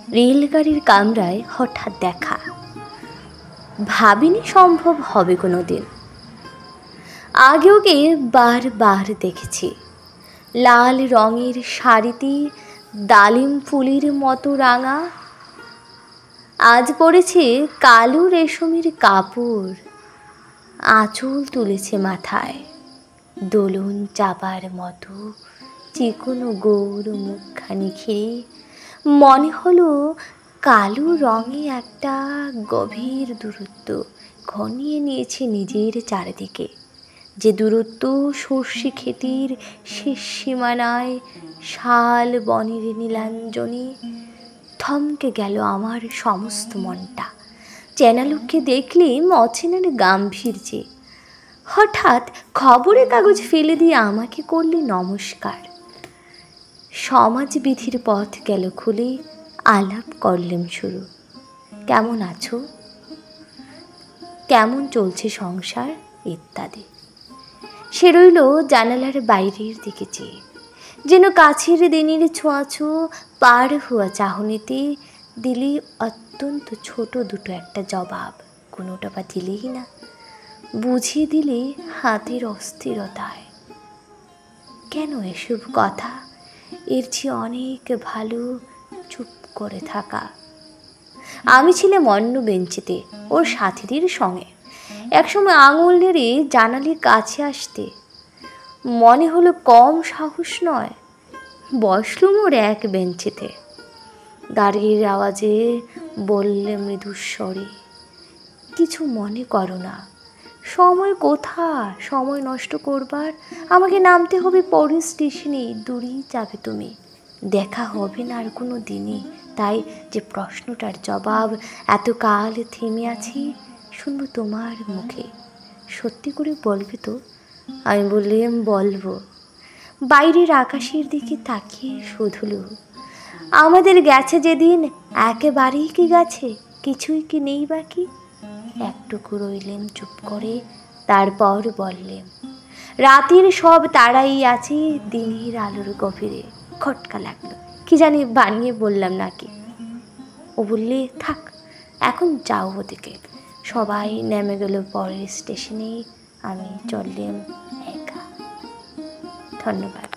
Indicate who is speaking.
Speaker 1: রেলগাড়ির কামরায় হঠাৎ দেখা, ভাবিনি সম্ভব হবে কোনো দিন। আগে ওকে বারবার দেখেছি, লাল রঙের শাড়িতে ডালিম ফুলের মতো রাঙা। আজ পরেছে কালো রেশমের কাপড়, আঁচল তুলেছে মাথায়, দোলন চাপার মতো চিকনো গৌর মুখখানি ঘিরে মনে হলো কালো রঙে একটা গভীর দূরত্ব ঘনিয়ে নিয়েছে নিজের চারিদিকে। যে দূরত্ব সর্ষে ক্ষেতের শেষ সীমানায় শাল বনের নীলাঞ্জনে। থমকে গেল আমার সমস্ত মনটা, চেনালোককে দেখলেই অচেনার গাম্ভীর্যে। হঠাৎ খবরের কাগজ ফেলে দিয়ে আমাকে করলে নমস্কার। সমাজবিধির পথ গেল খুলে, আলাপ করলেম শুরু। কেমন আছো, কেমন চলছে সংসার ইত্যাদি। সে রইল জানালার বাইরের দিকে চেয়ে, যেন কাছের দিনের ছোঁয়াছো পার হওয়া চাহনিতে দিলে অত্যন্ত ছোট দুটো একটা জবাব, কোনোটা বা দিলেই না, বুঝিয়ে দিলে হাতের অস্থিরতায়। কেন এসব কথা, এর চেয়ে অনেক ভালো চুপ করে থাকা। আমি ছিলাম অন্য বেঞ্চিতে ওর সাথীদের সঙ্গে। একসময় আঙুল নেড়ে জানালির কাছে আসতে মনে হলো কম সাহস নয়। বসলুম ওর এক বেঞ্চিতে। গাড়ির আওয়াজে বললে মৃদুস্বরে, কিছু মনে করো না, সময় কোথা সময় নষ্ট করবার। আমাকে নামতে হবে পরের স্টেশনে, দূরেই যাবে তুমি, দেখা হবে না আর কোনো দিনই। তাই যে প্রশ্নটার জবাব এতকাল থেমে আছি, শুনবো তোমার মুখে। সত্যি করে বলবে তো? আমি বললাম বলবো। বাইরের আকাশের দিকে তাকিয়ে শুধুলো, আমাদের গেছে যেদিন একেবারেই কি গেছে, কিছুই কি নেই বাকি। একটুকু রইলেন চুপ করে, তারপর বললেন, রাতের সব তারাই আছে দিনের আলোর গভীরে। খটকা লাগলো, কি জানি বানিয়ে বললাম নাকি। ও বললে থাক, এখন যাও ওদিকে। সবাই নেমে গেল পরের স্টেশনে, আমি চললাম একা। ধন্যবাদ।